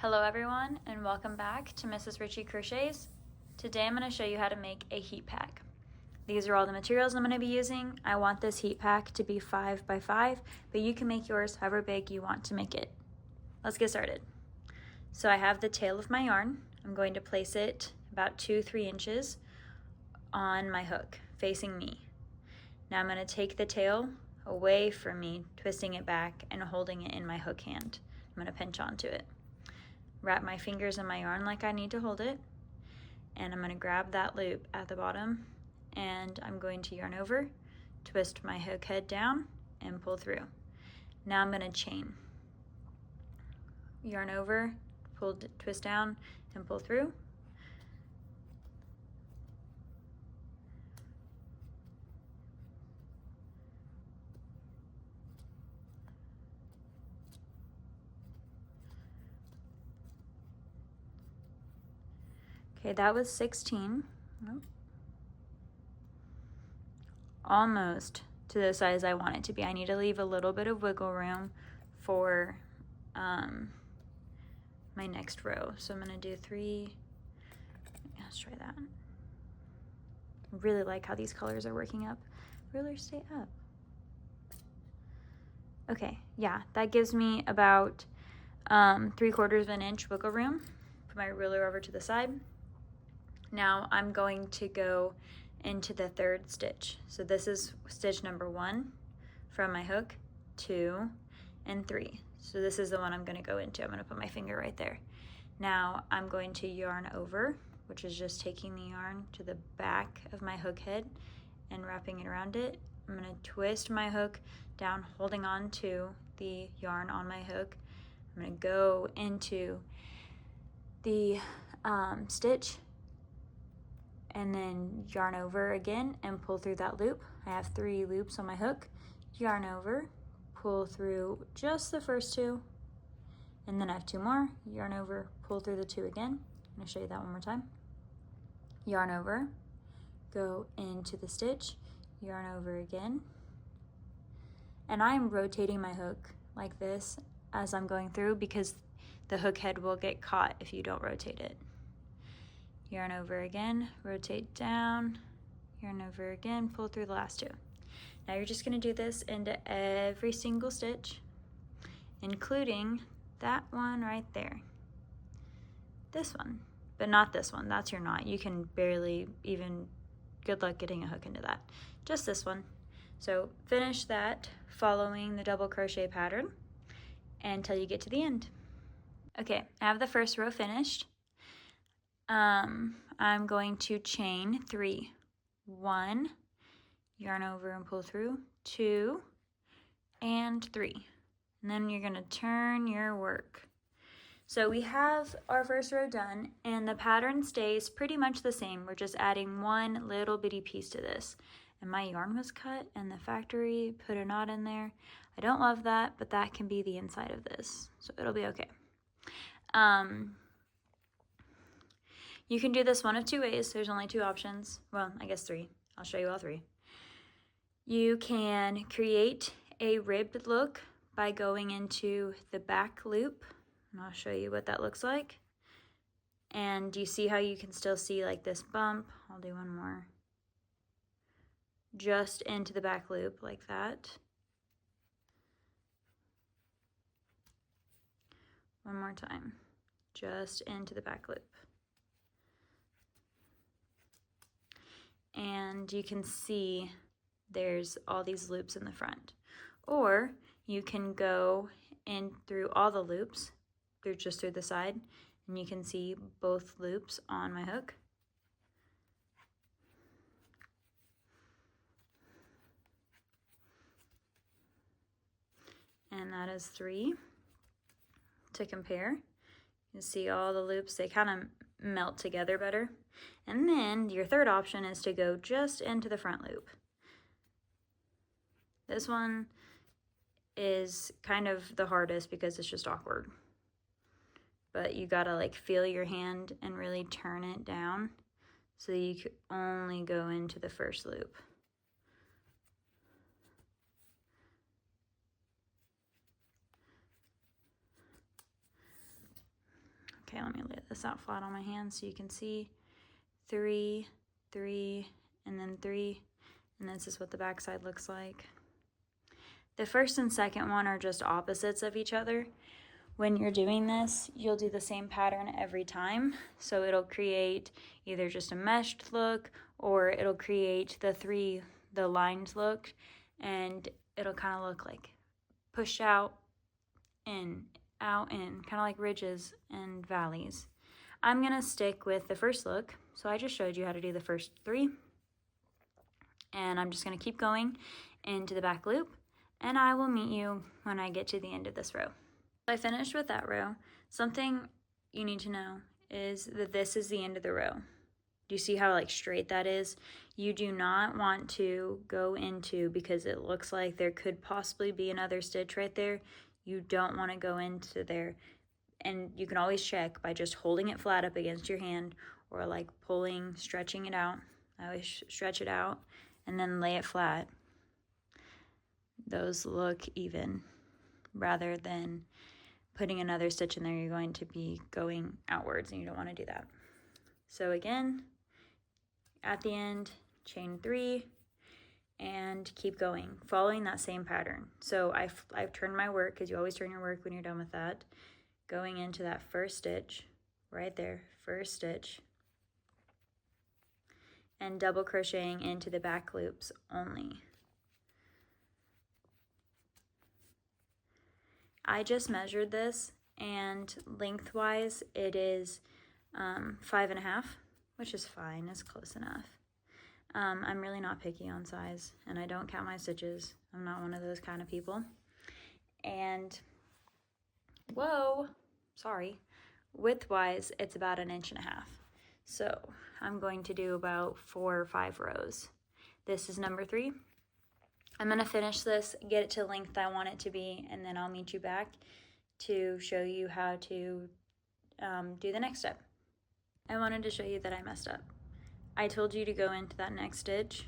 Hello everyone and welcome back to Mrs. Ritchie Crochets. Today I'm going to show you how to make a heat pack. These are all the materials I'm going to be using. I want this heat pack to be 5 by 5, but you can make yours however big you want to make it. Let's get started. So I have the tail of my yarn. I'm going to place it about 2-3 inches on my hook facing me. Now I'm going to take the tail away from me, twisting it back and holding it in my hook hand. I'm going to pinch onto it. Wrap my fingers in my yarn like I need to hold it, and I'm going to grab that loop at the bottom and I'm going to yarn over, twist my hook head down and pull through. Now I'm going to chain. Yarn over, twist down and pull through. Okay, that was 16. Nope. Almost to the size I want it to be. I need to leave a little bit of wiggle room for my next row. So I'm going to do 3. Let's try that. I really like how these colors are working up. Rulers stay up. Okay, yeah, that gives me about 3/4 of an inch wiggle room. Put my ruler over to the side. Now I'm going to go into the 3rd stitch. So this is stitch number 1 from my hook, 2 and 3. So this is the one I'm going to go into. I'm going to put my finger right there. Now I'm going to yarn over, which is just taking the yarn to the back of my hook head and wrapping it around it. I'm going to twist my hook down, holding on to the yarn on my hook. I'm going to go into the stitch and then yarn over again and pull through that loop. I have 3 loops on my hook. Yarn over, pull through just the first 2, and then I have 2 more. Yarn over, pull through the 2 again. I'm going to show you that one more time. Yarn over, go into the stitch, yarn over again, and I'm rotating my hook like this as I'm going through because the hook head will get caught if you don't rotate it. Yarn over again, rotate down, yarn over again, pull through the last 2. Now you're just going to do this into every single stitch, including that one right there. This one, but not this one. That's your knot. You can barely even, good luck getting a hook into that. Just this one. So finish that following the double crochet pattern until you get to the end. Okay, I have the first row finished. I'm going to chain 3, 1, yarn over and pull through, 2, and 3. And then you're going to turn your work. So we have our first row done, and the pattern stays pretty much the same. We're just adding one little bitty piece to this. And my yarn was cut, and the factory put a knot in there. I don't love that, but that can be the inside of this, so it'll be okay. You can do this one of 2 ways. There's only 2 options. Well, I guess 3. I'll show you all 3. You can create a ribbed look by going into the back loop, and I'll show you what that looks like. And you see how you can still see like this bump? I'll do one more. Just into the back loop like that. One more time. Just into the back loop. And you can see there's all these loops in the front. Or you can go in through all the loops, just through the side, and you can see both loops on my hook. And that is 3 to compare. You see all the loops, they kind of melt together better. And then your 3rd option is to go just into the front loop. This one is kind of the hardest because it's just awkward. But you gotta like feel your hand and really turn it down so you can only go into the first loop. Okay, let me lay this out flat on my hand so you can see. 3, 3, and then 3, and this is what the back side looks like. The first and second one are just opposites of each other. When you're doing this, you'll do the same pattern every time. So it'll create either just a meshed look, or it'll create the lined look, and it'll kind of look like push out, in, out, in, kind of like ridges and valleys. I'm gonna stick with the first look. So I just showed you how to do the first 3. And I'm just gonna keep going into the back loop, and I will meet you when I get to the end of this row. I finished with that row. Something you need to know is that this is the end of the row. Do you see how like straight that is? You do not want to go into, because it looks like there could possibly be another stitch right there. You don't want to go into there. And you can always check by just holding it flat up against your hand, or like pulling, stretching it out. I always stretch it out and then lay it flat. Those look even, rather than putting another stitch in there. You're going to be going outwards, and you don't want to do that. So again, at the end, chain 3 and keep going, following that same pattern. So I've turned my work, because you always turn your work when you're done with that, going into that first stitch right there, first stitch, and double crocheting into the back loops only. I just measured this, and lengthwise it is 5.5, which is fine, it's close enough. I'm really not picky on size, and I don't count my stitches. I'm not one of those kind of people. And whoa, sorry, widthwise it's about 1.5 inches. So I'm going to do about 4 or 5 rows. This is number 3. I'm gonna finish this, get it to the length I want it to be, and then I'll meet you back to show you how to do the next step. I wanted to show you that I messed up. I told you to go into that next stitch.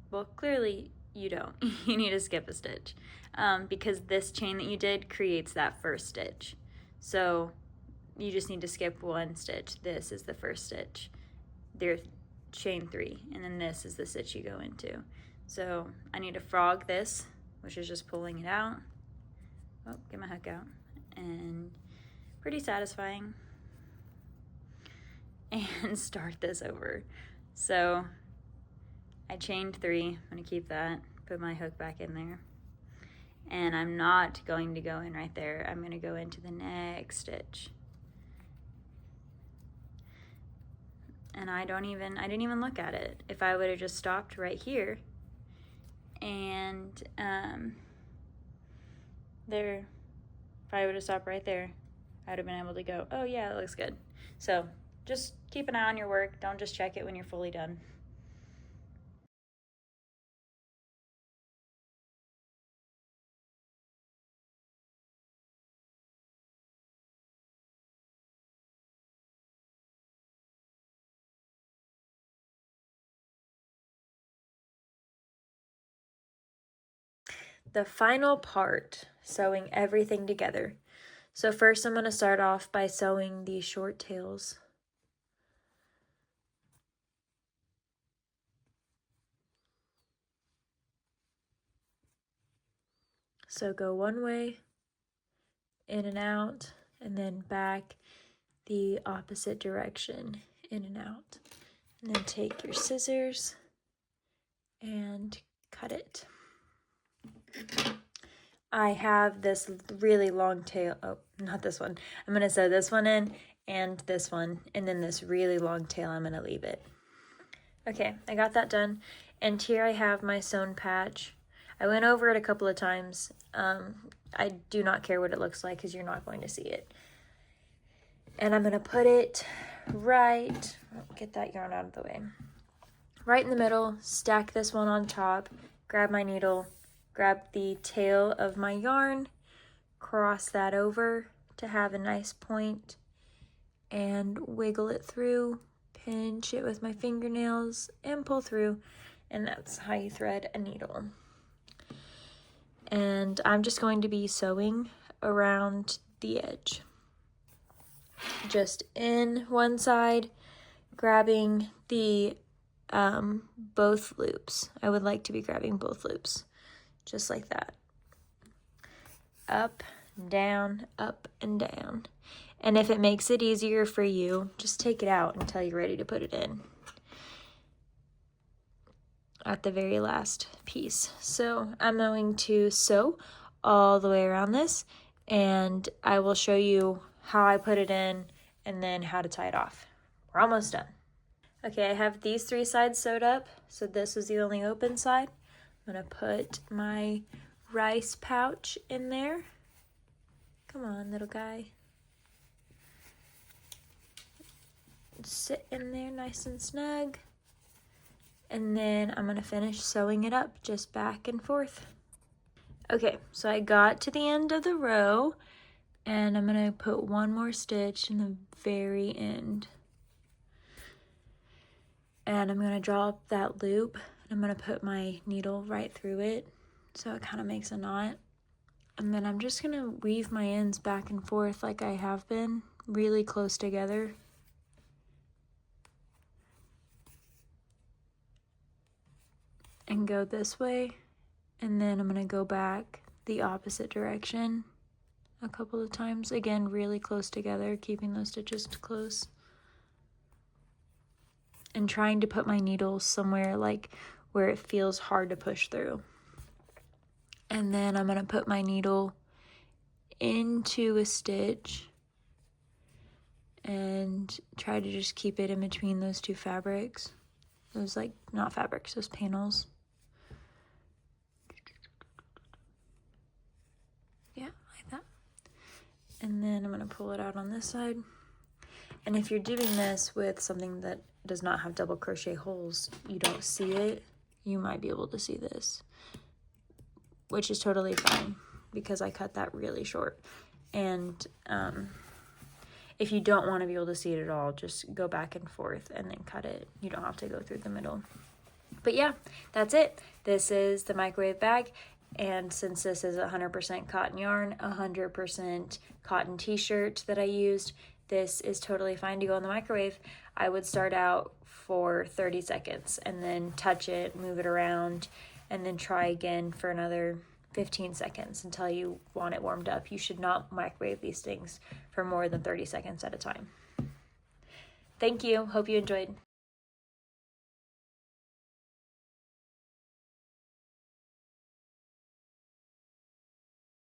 Well, clearly you don't. You need to skip a stitch, because this chain that you did creates that first stitch. So you just need to skip 1 stitch. This is the first stitch. There's chain 3, and then this is the stitch you go into. So I need to frog this, which is just pulling it out. Oh, get my hook out. And pretty satisfying. And start this over. So I chained 3, I'm gonna keep that, put my hook back in there. And I'm not going to go in right there. I'm gonna go into the next stitch. And I didn't even look at it. If I would have just stopped right here, and there, if I would have stopped right there, I'd have been able to go, oh yeah, that looks good. So just keep an eye on your work. Don't just check it when you're fully done. The final part, sewing everything together. So first I'm going to start off by sewing these short tails. So go one way, in and out, and then back the opposite direction, in and out. And then take your scissors and cut it. I have this really long tail, oh, not this one. I'm gonna sew this one in and this one, and then this really long tail, I'm gonna leave it. Okay, I got that done. And here I have my sewn patch. I went over it a couple of times. I do not care what it looks like, because you're not going to see it. And I'm gonna put it right, get that yarn out of the way. Right in the middle, stack this one on top, grab my needle, grab the tail of my yarn, cross that over to have a nice point, and wiggle it through, pinch it with my fingernails, and pull through, and that's how you thread a needle. And I'm just going to be sewing around the edge. just in one side, grabbing the both loops. I would like to be grabbing both loops, just like that. Up, down, up, and down. And if it makes it easier for you, just take it out until you're ready to put it in at the very last piece. So I'm going to sew all the way around this, and I will show you how I put it in and then how to tie it off. We're almost done. Okay, I have these 3 sides sewed up, so this is the only open side. I'm gonna put my rice pouch in there. Come on, little guy. Sit in there nice and snug. And then I'm gonna finish sewing it up just back and forth. Okay, so I got to the end of the row, and I'm gonna put one more stitch in the very end. And I'm gonna draw up that loop, and I'm gonna put my needle right through it so it kind of makes a knot. And then I'm just gonna weave my ends back and forth like I have been, really close together. And go this way, and then I'm gonna go back the opposite direction a couple of times. Again, really close together, keeping those stitches close. And trying to put my needle somewhere like where it feels hard to push through. And then I'm gonna put my needle into a stitch and try to just keep it in between those 2 fabrics. Those not fabrics, those panels. Yeah, like that. And then I'm gonna pull it out on this side. And if you're doing this with something that does not have double crochet holes, you don't see it, you might be able to see this, which is totally fine because I cut that really short. And if you don't want to be able to see it at all, just go back and forth and then cut it. You don't have to go through the middle. But yeah, that's it. This is the microwave bag. And since this is 100% cotton yarn, 100% cotton t-shirt that I used, this is totally fine to go in the microwave. I would start out for 30 seconds and then touch it, move it around, and then try again for another 15 seconds until you want it warmed up. You should not microwave these things for more than 30 seconds at a time. Thank you. Hope you enjoyed.